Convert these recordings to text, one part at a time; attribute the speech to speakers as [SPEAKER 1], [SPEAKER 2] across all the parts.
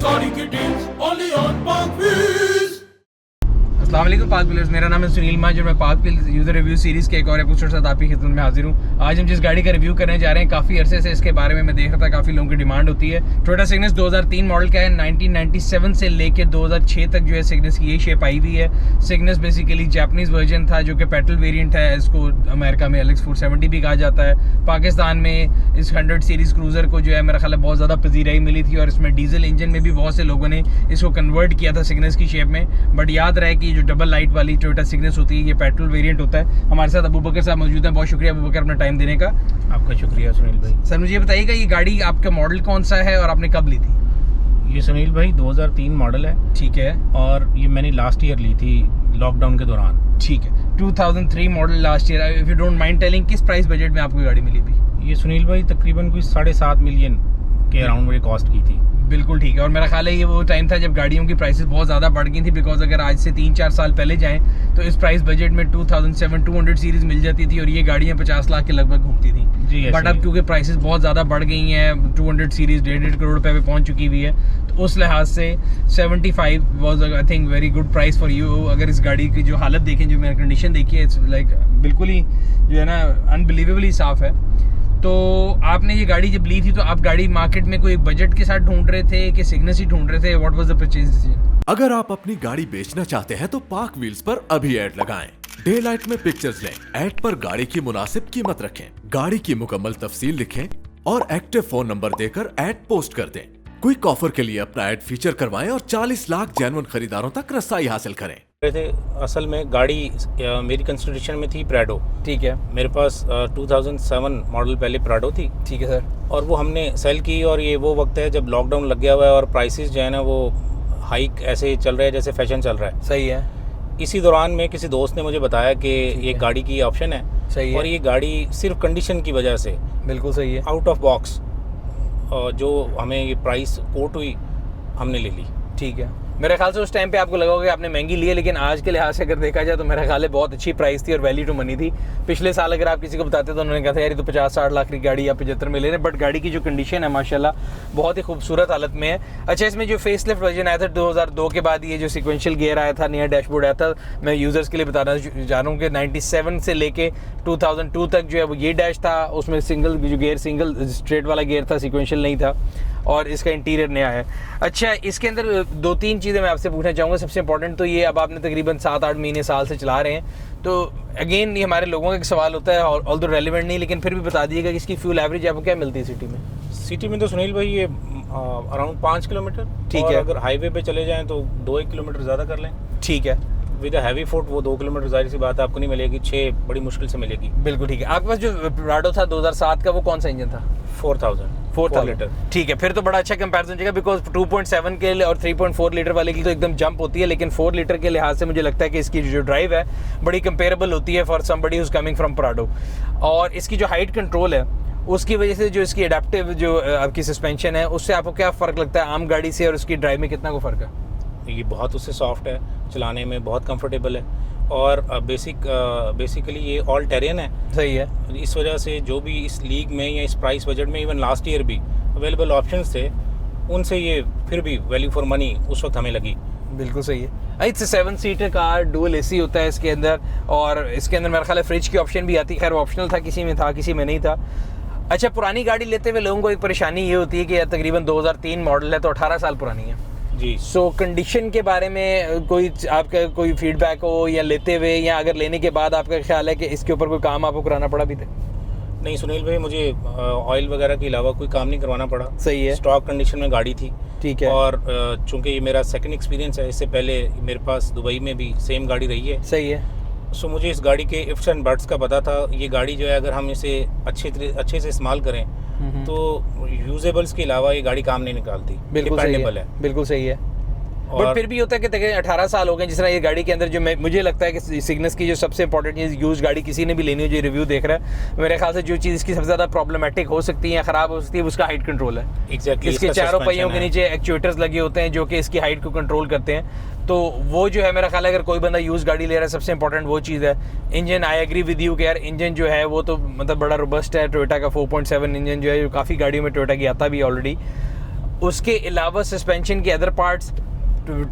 [SPEAKER 1] सारी की deals only on पाक व्हील्स।
[SPEAKER 2] अस्सलाम वालेकुम पाक व्हीलर्स, मेरा नाम है सुनील मांझ और मैं पाक व्हील्स यूज़र रिव्यू सीरीज़ के एक और एपिसोड साथ आपकी खिदमत में हाजिर हूँ। आज हम जिस गाड़ी का रिव्यू करने जा रहे हैं, काफ़ी अरसे से इसके बारे में मैं देख रहा था, काफ़ी लोगों की डिमांड होती है। टोयोटा सिग्नस 2003 मॉडल का है। 1997 से लेके 2006 तक जो है सिग्नस की ये शेप आई हुई है। सिग्नस बेसिकली जापानीज़ वर्जन था जो कि पेट्रोल वेरिएंट है। इसको अमेरिका में LX 470 भी कहा जाता है। पाकिस्तान में इस 100 सीरीज़ क्रूज़र को जो है मेरा ख्याल है बहुत ज़्यादा पजीराई मिली थी और इसमें डीजल इंजन में भी बहुत से लोगों ने इसको कन्वर्ट किया था सिग्नस की शेप में। बट याद रहे कि जो डबल लाइट वाली टोयोटा सिग्नस होती है ये पेट्रोल वेरिएंट होता है। हमारे साथ अबू बकर साहब मौजूद हैं। बहुत शुक्रिया अबू बकर अपना टाइम देने का।
[SPEAKER 3] आपका शुक्रिया सुनील भाई।
[SPEAKER 2] सर मुझे बताइएगा ये गाड़ी आपका मॉडल कौन सा है और आपने कब ली थी?
[SPEAKER 3] ये सुनील भाई 2003 मॉडल है।
[SPEAKER 2] ठीक है।
[SPEAKER 3] और ये मैंने लास्ट ईयर ली थी लॉकडाउन के दौरान।
[SPEAKER 2] ठीक है, 2003 model last year. If you don't mind telling, किस प्राइस बजट में आपको गाड़ी मिली थी?
[SPEAKER 3] ये सुनील भाई तकरीबन कोई 7.5 मिलियन के अराउंड मुझे कॉस्ट की थी।
[SPEAKER 2] बिल्कुल ठीक है। और मेरा ख्याल है ये वो टाइम था जब गाड़ियों की प्राइसेस बहुत ज़्यादा बढ़ गई थी। बिकॉज अगर आज से 3-4 साल पहले जाएं तो इस प्राइस बजट में 2007 200 सीरीज़ मिल जाती थी और ये गाड़ियाँ 50 लाख के लगभग घूमती थी
[SPEAKER 3] जी।
[SPEAKER 2] बट अब क्योंकि प्राइसेस बहुत ज़्यादा बढ़ गई हैं, 200 सीरीज़ 1.5 करोड़ रुपए पे पहुंच चुकी हुई है, तो उस लिहाज से 75 was I think very good price for you. अगर इस गाड़ी की जो हालत देखें, जो मैंने कंडीशन देखी है, इट्स लाइक बिल्कुल ही जो है ना अनबिलीवेबली साफ़ है। तो आपने ये गाड़ी जब ली थी तो आप गाड़ी मार्केट में कोई बजट के साथ ढूंढ रहे थे कि सिग्नस ही ढूंढ रहे थे? What was the purchase decision?
[SPEAKER 4] अगर आप अपनी गाड़ी बेचना चाहते हैं तो पाक व्हील्स पर अभी ऐड लगाएं। डे लाइट में पिक्चर्स लें, ऐड पर गाड़ी की मुनासिब कीमत रखें, गाड़ी की मुकम्मल तफसील लिखें और एक्टिव फोन नंबर देकर ऐड पोस्ट कर दें। क्विक ऑफर के लिए अपना ऐड फीचर करवाएं और 40 लाख जेन्युइन खरीदारों तक रसाई हासिल करें।
[SPEAKER 3] थे असल में गाड़ी मेरी कंसिडरेशन में थी प्राडो।
[SPEAKER 2] ठीक है।
[SPEAKER 3] मेरे पास 2007 मॉडल पहले प्राडो थी।
[SPEAKER 2] ठीक है सर।
[SPEAKER 3] और वो हमने सेल की और ये वो वक्त है जब लॉकडाउन लग गया हुआ है और प्राइसेस जो है ना वो हाइक ऐसे चल रहे हैं जैसे फैशन चल रहा है।
[SPEAKER 2] सही है।
[SPEAKER 3] इसी दौरान में किसी दोस्त ने मुझे बताया कि ये गाड़ी की ऑप्शन है।
[SPEAKER 2] सही है।
[SPEAKER 3] और ये गाड़ी सिर्फ कंडीशन की वजह से
[SPEAKER 2] बिल्कुल सही है,
[SPEAKER 3] आउट ऑफ बॉक्स जो हमें ये प्राइस कोट हुई हमने ले ली।
[SPEAKER 2] ठीक है। मेरे ख्याल से उस टाइम पे आपको लगा होगा कि आपने महंगी ली है, लेकिन आज के लिहाज से अगर देखा जाए तो मेरा ख्याल है बहुत अच्छी प्राइस थी और वैल्यू टू मनी थी। पिछले साल अगर आप किसी को बताते तो उन्होंने कहा था यार ये तो 50-60 लाख की गाड़ी आप 75 में ले रहे हैं। बट गाड़ी की जो कंडीशन है माशाल्लाह बहुत ही खूबसूरत हालत में है। अच्छा, इसमें जो फेसलिफ्ट वर्जन आया था 2002 के बाद, ये जो सिक्वेंशियल गियर आया था, नया डैशबोर्ड आया था, मैं यूज़र्स के लिए बताना चाह रहा हूँ कि 97 से लेके 2002 तक जो है वो ये डैश था। उसमें सिंगल जो गियर, सिंगल स्ट्रेट वाला गियर था, सिक्वेंशियल नहीं था और इसका इंटीरियर नया है। अच्छा, इसके अंदर 2-3 चीज़ें मैं आपसे पूछना चाहूँगा। सबसे इंपॉर्टेंट तो ये, अब आपने तकरीबन 7-8 महीने साल से चला रहे हैं, तो अगेन ये हमारे लोगों का एक सवाल होता है, ऑल दो रेलिवेंट नहीं, लेकिन फिर भी बता दीजिएगा कि इसकी फ्यूल एवरेज आपको क्या मिलती है सिटी में?
[SPEAKER 3] सिटी में तो सुनील भाई ये अराउंड 5 किलोमीटर।
[SPEAKER 2] ठीक है।
[SPEAKER 3] अगर हाईवे पे चले जाएँ तो 2-1 किलोमीटर ज़्यादा कर लें।
[SPEAKER 2] ठीक है।
[SPEAKER 3] विद हैवी फुट वो 2 किलोमीटर जाहिर सी बात है आपको नहीं मिलेगी, 6 बड़ी मुश्किल से मिलेगी।
[SPEAKER 2] बिल्कुल ठीक है। आपके पास जो प्राडो था 2007 का, वो कौन सा इंजन था?
[SPEAKER 3] 4 लीटर।
[SPEAKER 2] ठीक है, फिर तो बड़ा अच्छा कंपैरिजन जाएगा। बिकॉज 2.7 के और 3.4 लीटर वाले की तो एकदम जंप होती है, लेकिन 4 लीटर के लिहाज से मुझे लगता है कि इसकी जो ड्राइव है बड़ी कंपेरेबल होती है for somebody who's coming from Prado. और इसकी जो हाइट कंट्रोल है उसकी वजह से जो इसकी एडेप्टिव जो आपकी सस्पेंशन है उससे आपको क्या फ़र्क लगता है आम गाड़ी से, और उसकी ड्राइव में कितना को फ़र्क है?
[SPEAKER 3] ये बहुत उससे सॉफ्ट है, चलाने में बहुत कंफर्टेबल है और बेसिकली ये ऑल टेरेन है।
[SPEAKER 2] सही है।
[SPEAKER 3] इस वजह से जो भी इस लीग में या इस प्राइस बजट में इवन लास्ट ईयर भी अवेलेबल ऑप्शंस थे, उनसे ये फिर भी वैल्यू फॉर मनी उस वक्त हमें लगी।
[SPEAKER 2] बिल्कुल सही है। It's 7 seater car, dual AC होता है इसके अंदर, और इसके अंदर मेरा ख्याल है फ्रिज की ऑप्शन भी आती है। खैर ऑप्शनल था, किसी में था किसी में नहीं था। अच्छा, पुरानी गाड़ी लेते हुए लोगों को एक परेशानी ये होती है कि तकरीबन 2003 मॉडल है तो 18 साल पुरानी है
[SPEAKER 3] जी।
[SPEAKER 2] सो कंडीशन के बारे में कोई आपका कोई फीडबैक हो, या लेते हुए या अगर लेने के बाद आपका ख्याल है कि इसके ऊपर कोई काम आपको कराना पड़ा भी थे?
[SPEAKER 3] नहीं सुनील भाई, मुझे ऑयल वगैरह के अलावा कोई काम नहीं करवाना पड़ा।
[SPEAKER 2] सही है।
[SPEAKER 3] स्टॉक कंडीशन में गाड़ी थी।
[SPEAKER 2] ठीक है।
[SPEAKER 3] और चूंकि ये मेरा सेकंड एक्सपीरियंस है, इससे पहले मेरे पास दुबई में भी सेम गाड़ी रही है।
[SPEAKER 2] सही है।
[SPEAKER 3] सो मुझे इस गाड़ी के इफ्स एंड बट्स का पता था। ये गाड़ी जो है अगर हम इसे अच्छे से इस्तेमाल करें तो यूजेबल्स के अलावा ये गाड़ी काम नहीं निकालती।
[SPEAKER 2] बिल्कुल सही है। बिल्कुल सही है। बट फिर भी होता है कि 18 साल हो गए जिस तरह ये गाड़ी के अंदर जो मुझे लगता है कि सिग्नस की जो सबसे इंपॉर्टेंट चीज़, यूज गाड़ी किसी ने भी लेनी हो जो रिव्यू देख रहा है, मेरे ख्याल से जो चीज़ इसकी सबसे ज़्यादा प्रॉब्लमेटिक हो सकती है या ख़राब हो सकती है उसका हाइट कंट्रोल है।
[SPEAKER 3] एग्जैक्टली।
[SPEAKER 2] इसके चारों पहियों के नीचे एक्चुएटर्स लगे होते हैं जो कि इसकी हाइट को कंट्रोल करते हैं। तो वो जो है मेरा ख्याल है अगर कोई बंदा यूज़ गाड़ी ले रहा है सबसे इंपॉर्टेंट वो चीज़ है। Engine, I agree with you कि यार इंजन जो है वो तो मतलब बड़ा रोबस्ट है। टोयोटा का 4.7 इंजन जो है काफ़ी गाड़ियों में टोयोटा की आता भी ऑलरेडी। उसके अलावा सस्पेंशन के अदर पार्ट्स,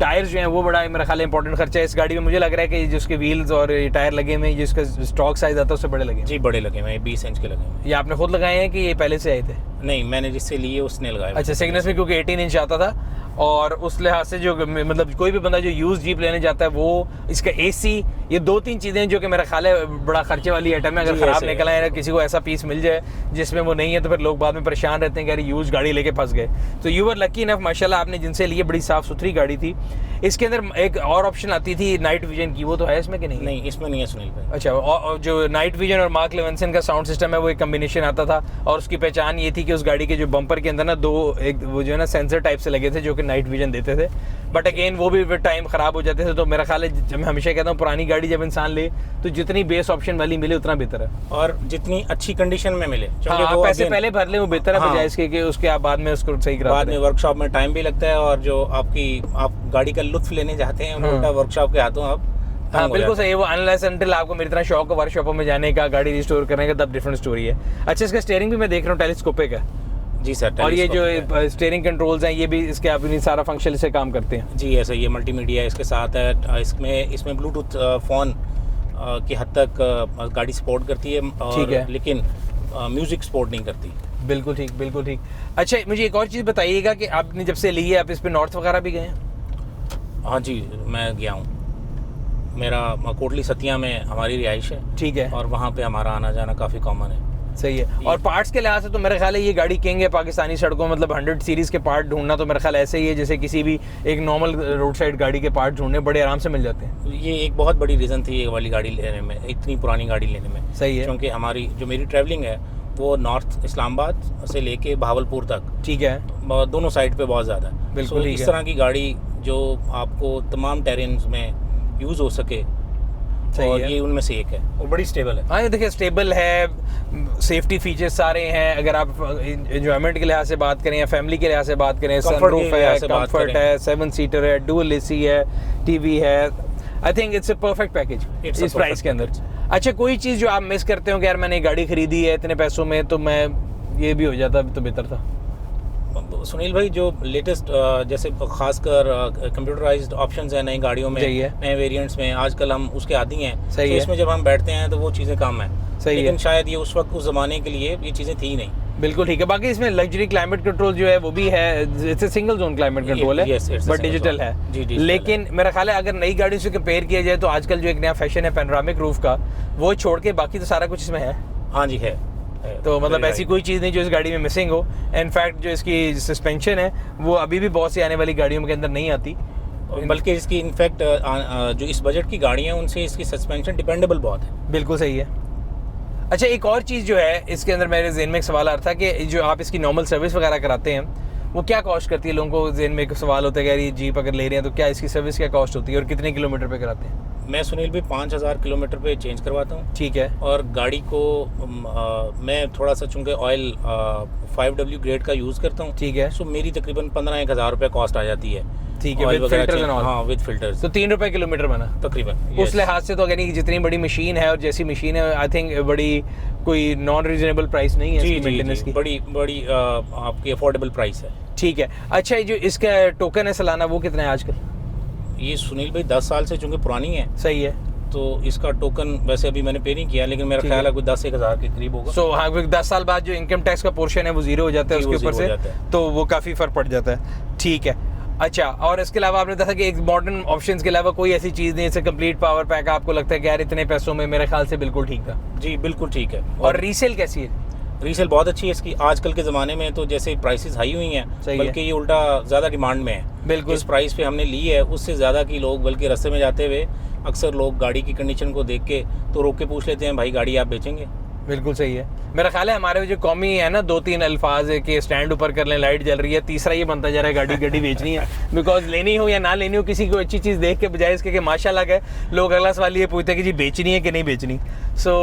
[SPEAKER 2] टायर्स जो हैं वो बड़ा मेरा ख्याल इंपॉर्टेंट खर्चा है इस गाड़ी में। मुझे लग रहा है कि जिसके व्हील्स और टायर लगे हुए हैं, जिसका स्टॉक साइज आता है उससे बड़े लगे हैं।
[SPEAKER 3] जी बड़े लगे हुए हैं, 20 इंच के लगे हुए हैं।
[SPEAKER 2] ये आपने खुद लगाए हैं कि ये पहले से आए थे?
[SPEAKER 3] नहीं, मैंने जिससे लिए उसने लगाए।
[SPEAKER 2] अच्छा, सिग्नस में क्योंकि 18 इंच आता था, और उस लिहाज से जो मतलब कोई भी बंदा जो यूज जीप लेने जाता है वो इसका एसी, ये 2-3 चीज़ें जो कि मेरा ख्याल है बड़ा खर्चे वाली आइटम है। अगर ख़राब निकल आए, किसी को ऐसा पीस मिल जाए जिसमें वो नहीं है, तो फिर लोग बाद में परेशान रहते हैं कि यार यूज गाड़ी लेके फंस गए। तो यू वर लकी इनफ माशाल्लाह, आपने जिनसे लिए बड़ी साफ़ सुथरी गाड़ी थी। इसके अंदर एक और ऑप्शन आती थी नाइट विजन की, वो तो है इसमें कि नहीं?
[SPEAKER 3] नहीं, इसमें नहीं है सुनील भाई।
[SPEAKER 2] अच्छा, और जो नाइट विजन और मार्क लेवेंसन का साउंड सिस्टम है वो एक कम्बिनेशन आता था, और उसकी पहचान ये थी कि उस गाड़ी के जो बम्पर के अंदर ना एक वो जो है ना सेंसर टाइप से लगे थे जो कि नाइट विजन देते थे। बट अगेन वो भी टाइम ख़राब हो जाते थे। तो मेरा ख्याल है, जब मैं हमेशा कहता हूँ पुरानी गाड़ी जब इंसान ले तो जितनी बेस ऑप्शन वाली मिले उतना बेहतर है, और
[SPEAKER 3] जितनी अच्छी कंडीशन में मिले।
[SPEAKER 2] हाँ, पैसे पहले भर ले वो बेहतर है, बजाय इसके कि उसके आप बाद में उसको सही करा।
[SPEAKER 3] बाद में वर्कशॉप में टाइम भी लगता है, और जो आप गाड़ी का लुत्फ लेने जाते हैं उल्टा वर्कशॉप के हाथों आप।
[SPEAKER 2] हाँ बिल्कुल सही है। वो अनलेस अनटिल आपको मेरी तरह शौक है वर्कशॉपों में जाने का, गाड़ी रिस्टोर करने का, तब डिफरेंट स्टोरी है। अच्छा, इसका स्टीयरिंग भी मैं देख रहा हूँ टेलीस्कोपिक है।
[SPEAKER 3] जी सर।
[SPEAKER 2] और ये जो स्टीयरिंग कंट्रोल्स हैं ये भी इसके अपनी सारा फंक्शन से काम करते हैं?
[SPEAKER 3] जी ऐसा, ये मल्टीमीडिया इसके साथ है। इसमें ब्लूटूथ फ़ोन की हद तक गाड़ी सपोर्ट करती है,
[SPEAKER 2] ठीक है,
[SPEAKER 3] लेकिन म्यूज़िक सपोर्ट नहीं करती।
[SPEAKER 2] बिल्कुल ठीक, बिल्कुल ठीक। अच्छा, मुझे एक और चीज़ बताइएगा कि आपने जब से ली है, आप इस पर नॉर्थ वगैरह भी गए हैं?
[SPEAKER 3] हाँ जी, मैं गया हूँ। मेरा कोटली सतिया में हमारी रिहाइश है।
[SPEAKER 2] ठीक है।
[SPEAKER 3] और वहाँ पे हमारा आना जाना काफ़ी कॉमन है।
[SPEAKER 2] सही है। और पार्ट्स के लिहाज से तो मेरा ख्याल है ये गाड़ी किंग है पाकिस्तानी सड़कों, मतलब 100 सीरीज़ के पार्ट ढूंढना तो मेरा ख्याल ऐसे ही है जैसे किसी भी एक नॉर्मल रोड साइड गाड़ी के पार्ट ढूंढने बड़े आराम से मिल जाते हैं।
[SPEAKER 3] ये एक बहुत बड़ी रीज़न थी ये वाली गाड़ी लेने में, इतनी पुरानी गाड़ी लेने में।
[SPEAKER 2] सही है।
[SPEAKER 3] क्योंकि हमारी जो मेरी ट्रैवलिंग है वो नॉर्थ इस्लामाबाद से लेके भावलपुर तक,
[SPEAKER 2] ठीक है,
[SPEAKER 3] दोनों साइड पे बहुत ज़्यादा है।
[SPEAKER 2] बिल्कुल
[SPEAKER 3] इस तरह की गाड़ी जो आपको तमाम टेरेन्स में यूज़ हो सके, और ये उनमें से एक है। वो बड़ी स्टेबल है।
[SPEAKER 2] हाँ, ये देखिए स्टेबल है, सेफ्टी फीचर्स सारे हैं। अगर आप एंजॉयमेंट के लिहाज से बात करें या फैमिली के लिहाज से बात करें, सनरूफ है, कंफर्ट है, 7 सीटर है, डुअल एसी है, टीवी है। I think it's a perfect package इस प्राइस के अंदर। अच्छा, कोई चीज़ जो आप मिस करते हो कि यार मैंने गाड़ी खरीदी है इतने पैसों में, तो मैं ये भी हो जाता तो बेहतर था?
[SPEAKER 3] सुनील भाई, जो लेटेस्ट जैसे खासकर कंप्यूटराइज्ड ऑप्शंस हैं नई गाड़ियों में, नए वेरिएंट्स में, आजकल हम उसके आदी हैं। तो इसमें जब हम बैठते हैं तो वो चीज़ें कम हैं।
[SPEAKER 2] सही
[SPEAKER 3] लेकिन
[SPEAKER 2] है।
[SPEAKER 3] शायद ये उस वक्त उस ज़माने के लिए ये चीज़ें थी नहीं।
[SPEAKER 2] बिल्कुल ठीक है। बाकी इसमें लग्जरी क्लाइमेट कंट्रोल जो है वो भी है, it's single zone climate control है, बट डिजिटल है। लेकिन मेरा ख्याल है अगर नई गाड़ी से कंपेयर किया जाए तो आजकल जो एक नया फैशन है पैनोरामिक रूफ का, वो छोड़ के बाकी तो सारा कुछ इसमें है।
[SPEAKER 3] हाँ जी, है।
[SPEAKER 2] तो मतलब ऐसी कोई चीज़ नहीं जो इस गाड़ी में मिसिंग हो। इनफैक्ट जो इसकी सस्पेंशन है वो अभी भी बहुत सी आने वाली गाड़ियों के अंदर नहीं आती,
[SPEAKER 3] बल्कि इसकी इनफैक्ट जो इस बजट की गाड़ियाँ हैं उनसे इसकी सस्पेंशन डिपेंडेबल बहुत है।
[SPEAKER 2] बिल्कुल सही है। अच्छा, एक और चीज़ जो है इसके अंदर मेरे ज़हन में एक सवाल आ रहा था कि जो आप इसकी नॉर्मल सर्विस वगैरह कराते हैं वो क्या कॉस्ट करती है? लोगों को ज़हन में एक सवाल होता है कि यार ये जीप अगर ले रहे हैं तो क्या इसकी सर्विस क्या कॉस्ट होती है और कितने किलोमीटर पे कराते हैं?
[SPEAKER 3] मैं सुनील भाई 5000 किलोमीटर पे चेंज करवाता हूँ।
[SPEAKER 2] ठीक है।
[SPEAKER 3] और गाड़ी को मैं थोड़ा सा चूँकि ऑयल 5W ग्रेड का यूज़ करता हूँ।
[SPEAKER 2] ठीक है।
[SPEAKER 3] सो मेरी तकरीबन 15-1 हज़ार रुपये कॉस्ट आ जाती है।
[SPEAKER 2] ठीक है, विद फिल्टर्स एंड ऑल।
[SPEAKER 3] हाँ, विद फिल्टर्स।
[SPEAKER 2] तो 3 रुपये किलोमीटर बना
[SPEAKER 3] तकरीबन।
[SPEAKER 2] उस लिहाज से तो यानी जितनी बड़ी मशीन है और जैसी मशीन है, आई थिंक बड़ी कोई नॉन रीजनेबल प्राइस नहीं है इसकी मेंटेनेंस की।
[SPEAKER 3] बड़ी आपकी अफोर्डेबल प्राइस है।
[SPEAKER 2] ठीक है। अच्छा, जो इसका टोकन है सालाना वो कितना है आजकल?
[SPEAKER 3] ये सुनील भाई 10 साल से चूँकि पुरानी है।
[SPEAKER 2] सही है।
[SPEAKER 3] तो इसका टोकन वैसे अभी मैंने पे नहीं किया, लेकिन मेरा ख्याल है कोई 10-1 हज़ार के करीब होगा।
[SPEAKER 2] सो हाँ, 10 साल बाद जो इनकम टैक्स का पोर्शन है वो जीरो हो जाता है उसके ऊपर से, तो वो काफ़ी फ़र्क पड़ जाता है। ठीक है। अच्छा, और इसके अलावा आपने कहा कि एक मॉडर्न ऑप्शंस के अलावा कोई ऐसी चीज़ नहीं, जैसे कंप्लीट पावर पैक आपको लगता है कि यार इतने पैसों में मेरे ख्याल से बिल्कुल ठीक था?
[SPEAKER 3] जी बिल्कुल ठीक है।
[SPEAKER 2] और रीसेल कैसी है?
[SPEAKER 3] रीसेल बहुत अच्छी है इसकी। आजकल के ज़माने में तो जैसे प्राइसेस हाई हुई हैं, बल्कि ये उल्टा ज़्यादा डिमांड में है।
[SPEAKER 2] बिल्कुल।
[SPEAKER 3] इस प्राइस पे हमने ली है उससे ज़्यादा की लोग, बल्कि रास्ते में जाते हुए अक्सर लोग गाड़ी की कंडीशन को देख के तो रोक के पूछ लेते हैं, भाई गाड़ी आप बेचेंगे?
[SPEAKER 2] बिल्कुल सही है। मेरा ख्याल है हमारे जो कौमी है ना 2-3 अल्फाज है कि स्टैंड ऊपर कर लें, लाइट जल रही है, तीसरा ये बनता जा रहा है गाड़ी बेचनी है। बिकॉज लेनी हो या ना लेनी हो, किसी को अच्छी चीज़ देख के बजाय इसके कि माशाल्लाह है, लोग अगला सवाल ये पूछते हैं कि जी बेचनी है कि नहीं बेचनी। सो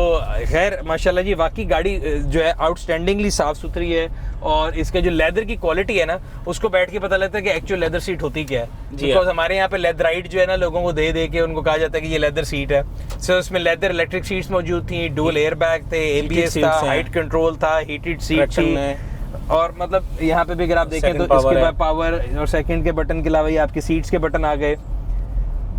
[SPEAKER 2] खैर माशाल्लाह जी, वाकई गाड़ी जो है आउटस्टैंडिंगली साफ़ सुथरी है, और इसका जो लेदर की क्वालिटी है ना उसको बैठ के पता लगता है कि एक्चुअल लेदर सीट होती क्या है। बिकॉज हमारे यहाँ पे लेदराइट जो है ना लोगों को दे के उनको कहा जाता है कि ये लेदर सीट है। सो इसमें लेदर इलेक्ट्रिक सीट्स मौजूद थी, डुअल एयर बैग थे, ABS था, हाइट कंट्रोल था, हीटेड सीट थी, और मतलब यहाँ पे भी अगर आप देखें तो इसके बाद पावर और सेकंड के बटन के अलावा ये आपके सीट्स के बटन आ गए,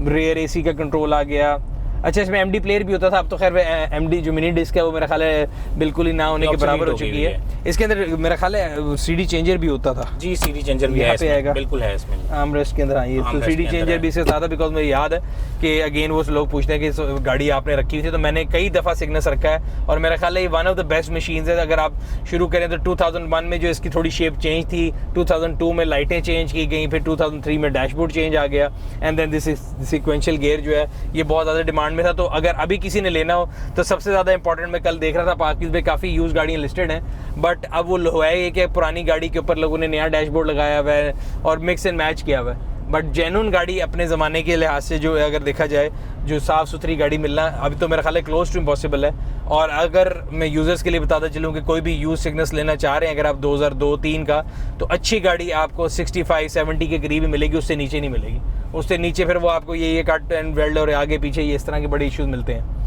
[SPEAKER 2] रेयर एसी का कंट्रोल आ गया। अच्छा, इसमें एमडी प्लेयर भी होता था, अब तो खैर एमडी जो मिनी डिस्क है वो मेरा ख्याल है बिल्कुल ही ना होने के बराबर हो चुकी है। इसके अंदर मेरा ख्याल है सीडी चेंजर भी होता था।
[SPEAKER 3] जी, सीडी चेंजर भी है इसमें, बिल्कुल है इसमें
[SPEAKER 2] आर्मरेस्ट के अंदर। हाँ, ये सीडी चेंजर भी इससे ज़्यादा, बिकॉज मुझे याद है कि अगेन वो लोग पूछते हैं कि गाड़ी आपने रखी हुई थी, तो मैंने कई दफ़ा सिग्नस रखा है और मेरा ख्याल है ये one of the best machines है। अगर आप शुरू करें तो 2001 में जो इसकी थोड़ी शेप चेंज थी, 2002 में लाइटें चेंज की गई, फिर 2003 में डैशबोर्ड चेंज आ गया, and then this sequential gear जो है ये बहुत ज़्यादा डिमांड में था। तो अगर अभी किसी ने लेना हो तो सबसे ज़्यादा इंपॉर्टेंट, मैं कल देख रहा था पार्किंग में काफ़ी यूज गाड़ियाँ लिस्टेड हैं, बट अब वो हुआ है कि पुरानी गाड़ी के ऊपर लोगों ने नया डैशबोर्ड लगाया हुआ है और मिक्स एंड मैच किया हुआ है। बट जेन्युइन गाड़ी अपने ज़माने के लिहाज से जो अगर देखा जाए, जो साफ़ सुथरी गाड़ी मिलना अभी तो मेरा ख्याल है क्लोज टू इम्पॉसिबल है। और अगर मैं यूज़र्स के लिए बताता चलूँ कि कोई भी यूज सिग्नस लेना चाह रहे हैं अगर आप 2002-03 का, तो अच्छी गाड़ी आपको 65-70 के करीब ही मिलेगी, उससे नीचे नहीं मिलेगी। उससे नीचे फिर वो आपको ये कट एंड वेल्ड और आगे पीछे ये इस तरह के बड़े इश्यूज मिलते हैं।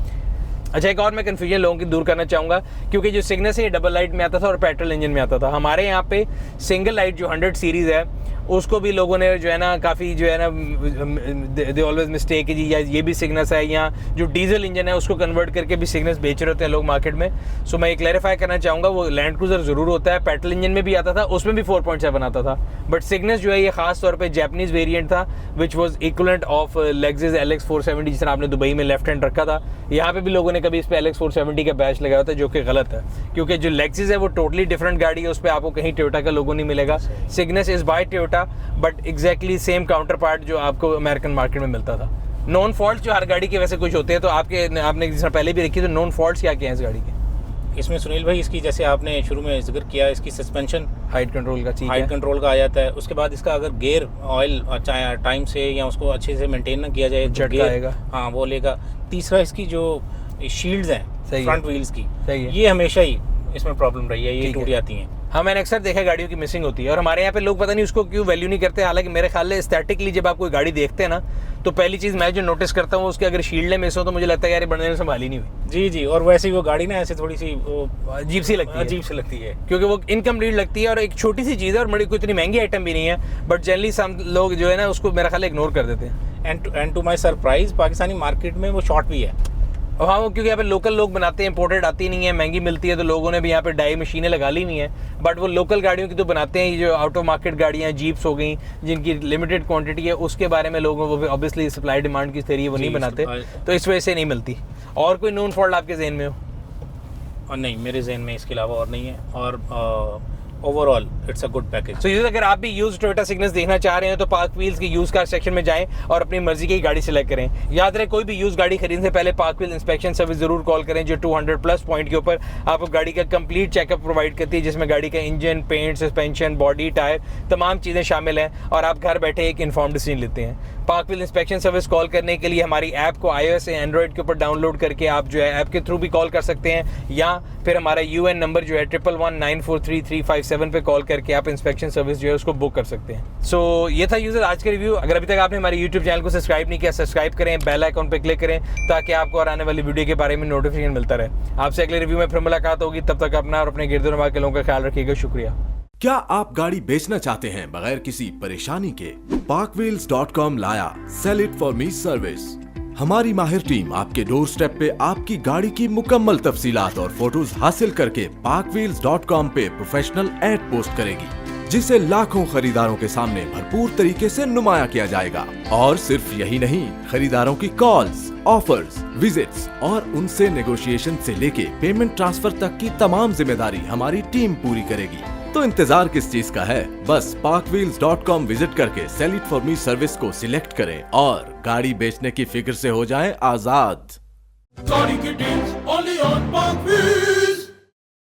[SPEAKER 2] अच्छा, एक और मैं कन्फ्यूजन लोगों की दूर करना चाहूँगा, क्योंकि जो सिग्नस है ये डबल लाइट में आता था और पेट्रोल इंजन में आता था। हमारे यहाँ पे सिंगल लाइट जो 100 सीरीज़ है उसको भी लोगों ने जो है ना काफ़ी जो है ना दे ऑलवेज मिस्टेक है जी, या ये भी सिग्नस है, या जो डीजल इंजन है उसको कन्वर्ट करके भी सिग्नस बेच रहे होते हैं लोग मार्केट में। सो मैं ये क्लैरिफाई करना चाहूँगा, वो लैंड क्रूजर ज़रूर होता है, पेट्रोल इंजन में भी आता था, उसमें भी 4.7 आता था, बट सिग्नस जो है ये खास तौर पर जैपनीज़ वेरियंट था which was equivalent of Lexus LX 470 जिस तरह आपने दुबई में लेफ्ट हैंड रखा था। यहाँ पे भी लोगों ने कभी इस पर LX 470 का बैच लगाया था, जो कि गलत है, क्योंकि जो लेक्सिस है वो टोटली डिफरेंट गाड़ी है, उस पर आपको कहीं टोयोटा का लोगो नहीं मिलेगा। Cygnus is by Toyota, but exactly same counter part जो आपको अमेरिकन मार्केट में मिलता था। नॉन फॉल्ट जो हर गाड़ी के वैसे कुछ होते हैं, तो आपने जिस पहले भी रखी, तो नॉन फॉल्ट्स क्या क्या है इस गाड़ी के?
[SPEAKER 3] इसमें सुनील भाई, इसकी जैसे आपने शुरू में जिक्र किया, इसकी सस्पेंशन
[SPEAKER 2] हाइट कंट्रोल का चीज़,
[SPEAKER 3] हाइट कंट्रोल का आ जाता है। उसके बाद इसका अगर गियर ऑयल टाइम से या उसको अच्छे से मेंटेन ना किया जाए तो गियर, हाँ, वो लेगा। तीसरा, इसकी जो शील्ड्स हैं फ्रंट व्हील्स की, ये हमेशा ही इसमें प्रॉब्लम रही है, ये टूट जाती हैं।
[SPEAKER 2] हाँ, मैंने अक्सर देखा है गाड़ियों की मिसिंग होती है, और हमारे यहाँ पे लोग पता नहीं उसको क्यों वैल्यू नहीं करते। हालांकि मेरे ख्याल से एस्थेटिकली जब आप कोई गाड़ी देखते हैं ना, तो पहली चीज़ मैं जो नोटिस करता हूँ उसके अगर शील्डें मिस हो तो मुझे लगता है यार ये बनने में संभाली नहीं हुई।
[SPEAKER 3] जी जी, और वैसे ही वो गाड़ी ना ऐसे थोड़ी सी
[SPEAKER 2] अजीब सी लगती है, क्योंकि वो इनकम्प्लीट लगती है और एक छोटी सी चीज़ है और बड़ी कोई इतनी महंगी आइटम भी नहीं है, बट जनरली सब लोग जो है ना उसको मेरा ख्याल इग्नोर कर देते हैं।
[SPEAKER 3] And to my surprise, Pakistani market में वो शॉर्ट भी है।
[SPEAKER 2] हाँ, वो क्योंकि यहाँ पे लोकल लोग बनाते हैं, इंपोर्टेड आती नहीं है, महंगी मिलती है, तो लोगों ने भी यहाँ पे डाई मशीनें लगा ली हुई हैं, बट वो लोकल गाड़ियों की तो बनाते हैं। ये जो आउट ऑफ मार्केट गाड़ियाँ, जीप्स हो गई, जिनकी लिमिटेड क्वांटिटी है, उसके बारे में लोगों को ऑब्वियसली सप्लाई डिमांड की थ्योरी वो नहीं बनाते, तो इस वजह से नहीं मिलती। और कोई नोन फॉल्ट आपके जहन में हो?
[SPEAKER 3] और नहीं, मेरे जहन में इसके अलावा और नहीं है, और overall it's a good package.
[SPEAKER 2] So अगर आप भी यूज टोयोटा सिग्नस देखना चाह रहे हैं तो पार्क व्हील्स की यूज कार सेक्शन में जाएं और अपनी मर्जी की गाड़ी सिलेक्ट करें। याद रहे, कोई भी यूज गाड़ी खरीदने से पहले पार्क व्हील इंस्पेक्शन सर्विस जरूर कॉल करें, जो 200+ पॉइंट के ऊपर आपको गाड़ी का कंप्लीट चेकअप प्रोवाइड करती है, जिसमें गाड़ी का engine, paint, suspension, body, tyre, तमाम चीज़ें शामिल हैं, और आप घर बैठे एक इन्फॉर्म डिसीजन लेते हैं। Park wheel inspection service call करने के लिए हमारी ऐप को iOS या एंड्रॉइड के ऊपर डाउनलोड करके आप जो है ऐप के थ्रू भी कॉल कर सकते हैं, या फिर हमारा UN नंबर जो है 111943357 पे कॉल करके आप इंस्पेक्शन सर्विस जो है उसको बुक कर सकते हैं। सो ये था यूजर आज का रिव्यू। अगर अभी तक आपने हमारे यूट्यूब चैनल को सब्सक्राइब नहीं किया, सब्सक्राइब करें, बेल आइकॉन पे क्लिक करें, ताकि आपको और आने वाली वीडियो के बारे में नोटिफिकेशन मिलता रहे। आपसे अगले रिव्यू में फिर मुलाकात होगी, तब तक अपना और अपने गिरद नवाज के लोगों का ख्याल रखिएगा। शुक्रिया।
[SPEAKER 4] क्या आप गाड़ी बेचना चाहते हैं बगैर किसी परेशानी के? parkwheels.com लाया sell it for me service. हमारी माहिर टीम आपके डोर स्टेप पे आपकी गाड़ी की मुकम्मल तफसीलात और फोटोज हासिल करके parkwheels.com पे प्रोफेशनल एड पोस्ट करेगी, जिसे लाखों खरीदारों के सामने भरपूर तरीके से नुमाया किया जाएगा। और सिर्फ यही नहीं, खरीदारों की कॉल्स, ऑफर्स, विजिट्स और उनसे नेगोशिएशन से लेके पेमेंट ट्रांसफर तक की तमाम जिम्मेदारी हमारी टीम पूरी करेगी। तो इंतजार किस चीज का है? बस parkwheels.com विजिट करके sell it for me service को सिलेक्ट करें और गाड़ी बेचने की फिक्र से हो जाएं आजाद।
[SPEAKER 1] गाड़ी की deals only on Park Wheels।